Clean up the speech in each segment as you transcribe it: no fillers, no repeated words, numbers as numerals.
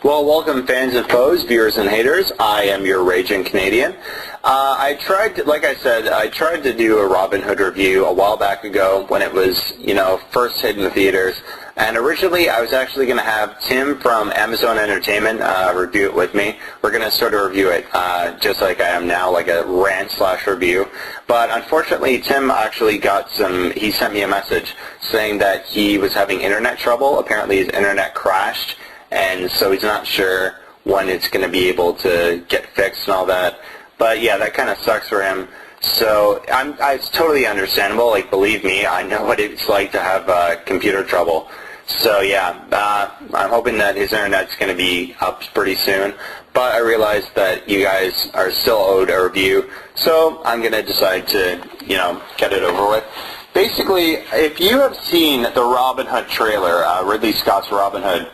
Well, welcome fans and foes, viewers and haters. I am your raging Canadian. I tried to do a Robin Hood review a while back ago when it was, first hit in the theaters. And originally I was actually going to have Tim from Amazon Entertainment review it with me. We're going to sort of review it just like I am now, like a rant/review. But unfortunately, Tim actually he sent me a message saying that he was having internet trouble. Apparently his internet crashed, and so he's not sure when it's going to be able to get fixed and all that. But yeah, that kind of sucks for him. So it's totally understandable. Like, believe me, I know what it's like to have computer trouble. So yeah, I'm hoping that his internet's going to be up pretty soon. But I realize that you guys are still owed a review, so I'm going to decide to, get it over with. Basically, if you have seen the Robin Hood trailer, Ridley Scott's Robin Hood,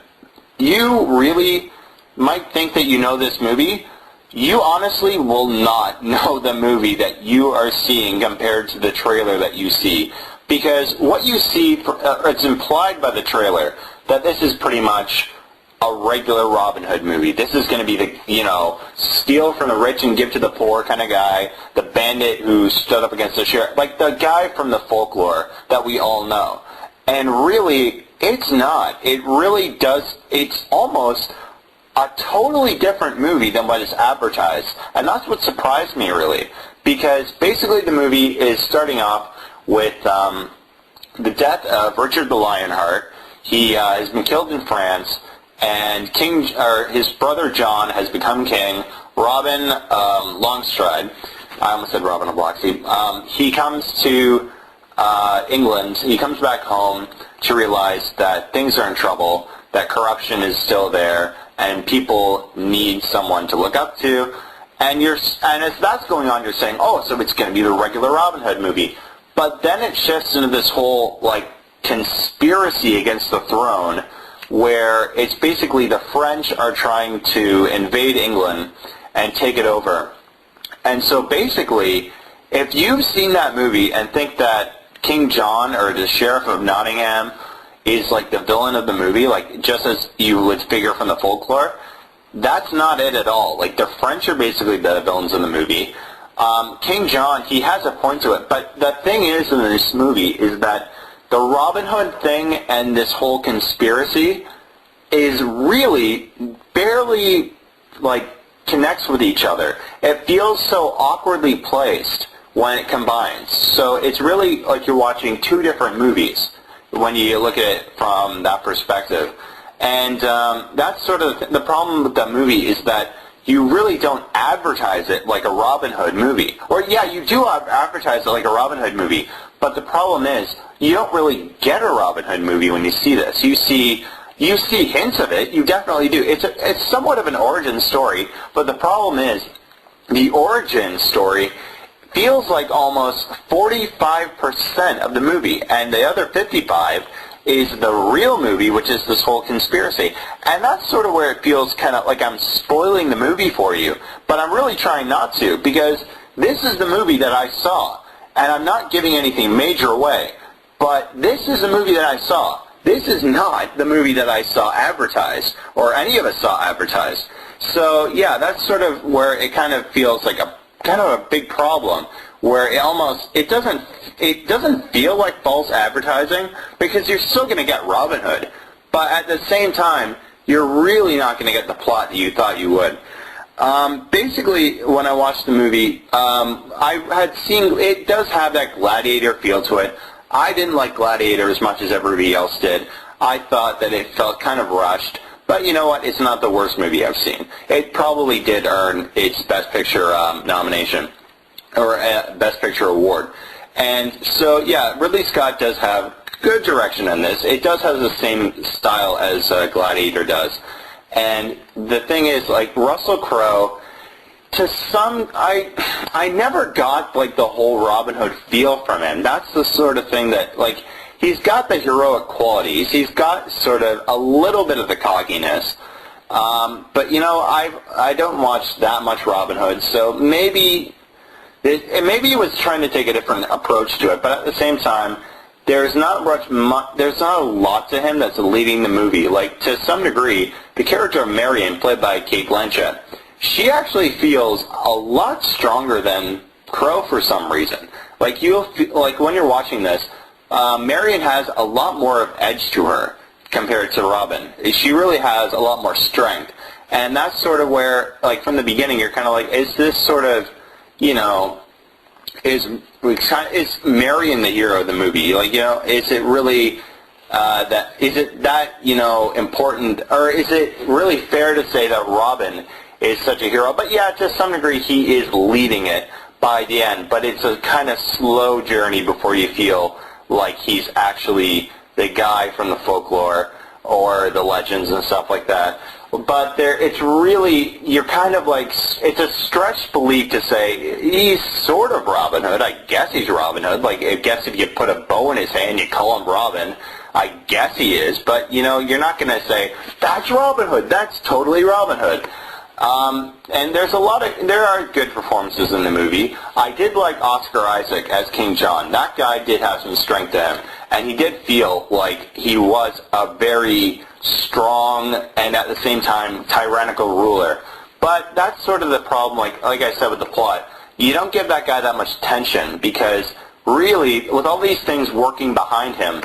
you really might think that you know this movie. You honestly will not know the movie that you are seeing compared to the trailer that you see. Because what you see, it's implied by the trailer that this is pretty much a regular Robin Hood movie. This is going to be the, steal from the rich and give to the poor kind of guy, the bandit who stood up against the sheriff, like the guy from the folklore that we all know. And really, it's not. It really does, it's almost a totally different movie than what is advertised. And that's what surprised me, really. Because basically the movie is starting off with the death of Richard the Lionheart. He has been killed in France, and his brother John has become king. Robin Longstride, I almost said Robin of Locksley, he comes to England. He comes back home to realize that things are in trouble, that corruption is still there, and people need someone to look up to. And as that's going on, you're saying, oh, so it's going to be the regular Robin Hood movie. But then it shifts into this whole, conspiracy against the throne, where it's basically the French are trying to invade England and take it over. And so basically, if you've seen that movie and think that King John, or the Sheriff of Nottingham, is like the villain of the movie, just as you would figure from the folklore, that's not it at all. The French are basically the villains in the movie. King John, he has a point to it, but the thing is in this movie is that the Robin Hood thing and this whole conspiracy is really barely, connects with each other. It feels so awkwardly placed when it combines. So it's really like you're watching two different movies when you look at it from that perspective. And that's sort of the problem with that movie, is that you really don't advertise it like a Robin Hood movie. Or yeah, you do advertise it like a Robin Hood movie, but the problem is you don't really get a Robin Hood movie when you see this. You see hints of it, you definitely do. It's somewhat of an origin story, but the problem is the origin story feels like almost 45% of the movie, and the other 55 is the real movie, which is this whole conspiracy. And that's sort of where it feels kind of like I'm spoiling the movie for you, but I'm really trying not to, because this is the movie that I saw, and I'm not giving anything major away, but this is the movie that I saw. This is not the movie that I saw advertised, or any of us saw advertised. So yeah, that's sort of where it kind of feels like a big problem, where it doesn't feel like false advertising, because you're still going to get Robin Hood, but at the same time you're really not going to get the plot that you thought you would. Basically, when I watched the movie, I had seen it does have that Gladiator feel to it. I didn't like Gladiator as much as everybody else did. I thought that it felt kind of rushed. But you know what? It's not the worst movie I've seen. It probably did earn its Best Picture nomination, or Best Picture award. And so, yeah, Ridley Scott does have good direction in this. It does have the same style as Gladiator does. And the thing is, Russell Crowe, I never got, the whole Robin Hood feel from him. That's the sort of thing that, he's got the heroic qualities. He's got sort of a little bit of the cockiness. But, I don't watch that much Robin Hood, so maybe he was trying to take a different approach to it. But at the same time, there's not there's not a lot to him that's leading the movie. Like, to some degree, the character of Marion, played by Cate Blanchett, she actually feels a lot stronger than Crow for some reason. Like, like when you're watching this, Marion has a lot more of edge to her compared to Robin. She really has a lot more strength. And that's sort of where, like, from the beginning, you're kind of like, is this sort of, you know, is Marion the hero of the movie? Like, you know, is it really that, you know, important, or is it really fair to say that Robin is such a hero? But yeah, to some degree, he is leading it by the end, but it's a kind of slow journey before you feel like he's actually the guy from the folklore or the legends and stuff like that. But it's really, you're kind of like, it's a stretched belief to say he's sort of Robin Hood. I guess he's Robin Hood. Like, I guess if you put a bow in his hand, you call him Robin. I guess he is. But, you know, you're not going to say, that's Robin Hood. That's totally Robin Hood. And there are good performances in the movie. I did like Oscar Isaac as King John. That guy did have some strength to him, and he did feel like he was a very strong and at the same time tyrannical ruler. But that's sort of the problem, like I said with the plot. You don't give that guy that much tension because really, with all these things working behind him,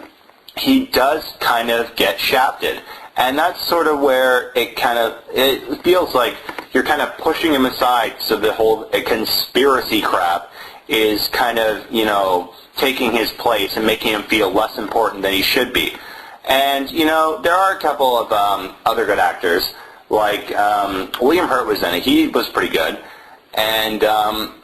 he does kind of get shafted. And that's sort of where it feels like you're kind of pushing him aside, so the whole conspiracy crap is kind of, you know, taking his place and making him feel less important than he should be. And, you know, there are a couple of other good actors, like William Hurt was in it. He was pretty good. And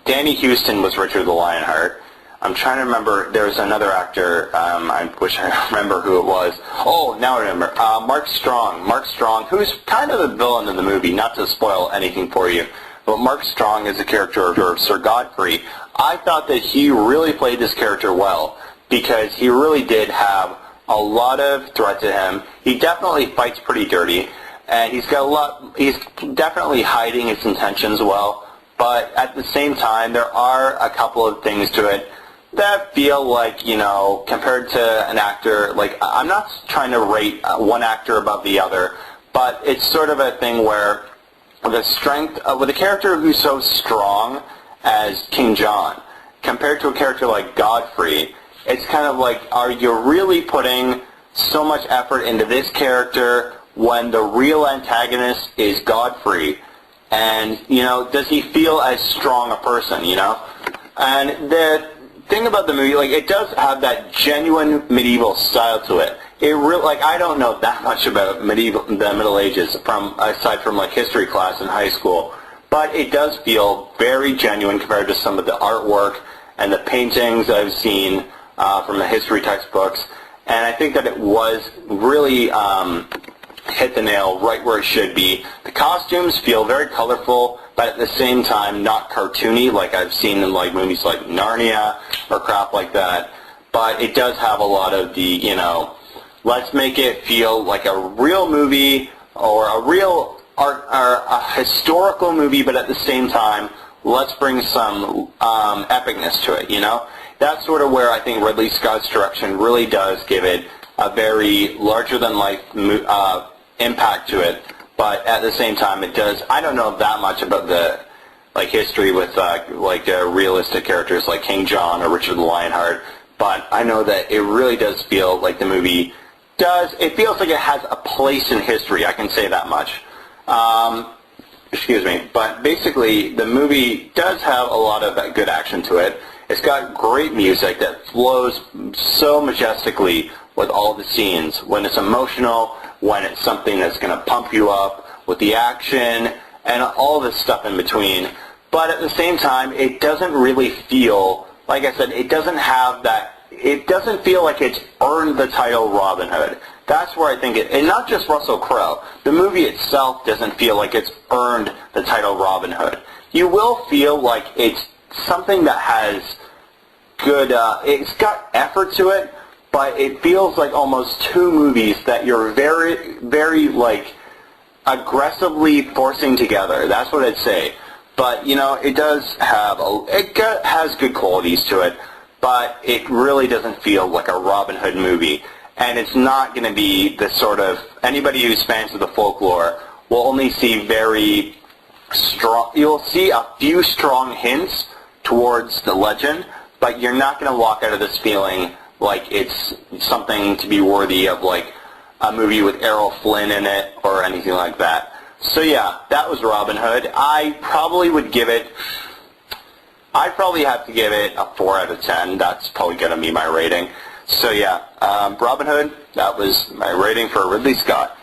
Danny Houston was Richard the Lionheart. I'm trying to remember, there's another actor, I wish I remember who it was. Oh, now I remember. Mark Strong. Mark Strong, who's kind of the villain in the movie, not to spoil anything for you. But Mark Strong is the character of Sir Godfrey. I thought that he really played this character well, because he really did have a lot of threat to him. He definitely fights pretty dirty, and he's definitely hiding his intentions well. But at the same time, there are a couple of things to it that feel like, you know, compared to an actor, like, I'm not trying to rate one actor above the other, but it's sort of a thing where the strength, with a character who's so strong as King John, compared to a character like Godfrey, it's kind of like, are you really putting so much effort into this character when the real antagonist is Godfrey? And, you know, does he feel as strong a person, you know? And the thing about the movie, like, it does have that genuine medieval style to it. It really, like, I don't know that much about the Middle Ages aside from like history class in high school, but it does feel very genuine compared to some of the artwork and the paintings I've seen from the history textbooks. And I think that it was really hit the nail right where it should be. The costumes feel very colorful, but at the same time not cartoony like I've seen in like movies like Narnia or crap like that. But it does have a lot of the, you know, let's make it feel like a real movie or a real art or a historical movie, but at the same time let's bring some epicness to it, you know? That's sort of where I think Ridley Scott's direction really does give it a very larger-than-life impact to it, but at the same time it does, I don't know that much about the like history with realistic characters like King John or Richard the Lionheart, but I know that it really does feel like the movie does, it feels like it has a place in history, I can say that much. Excuse me, but basically the movie does have a lot of good action to it. It's got great music that flows so majestically with all the scenes, when it's emotional, when it's something that's going to pump you up, with the action, and all this stuff in between. But at the same time, it doesn't really feel, like I said, it doesn't have that, it doesn't feel like it's earned the title Robin Hood. That's where I think it, and not just Russell Crowe, the movie itself doesn't feel like it's earned the title Robin Hood. You will feel like it's something that has good, it's got effort to it, but it feels like almost two movies that you're very, very, like, aggressively forcing together. That's what I'd say. But, you know, it does have, it has good qualities to it, but it really doesn't feel like a Robin Hood movie. And it's not going to be the sort of, anybody who's fans of the folklore will only see very strong, you'll see a few strong hints towards the legend, but you're not going to walk out of this feeling like it's something to be worthy of like a movie with Errol Flynn in it or anything like that. So yeah, that was Robin Hood. I'd probably have to give it a 4 out of 10. That's probably going to be my rating. So yeah, Robin Hood, that was my rating for Ridley Scott.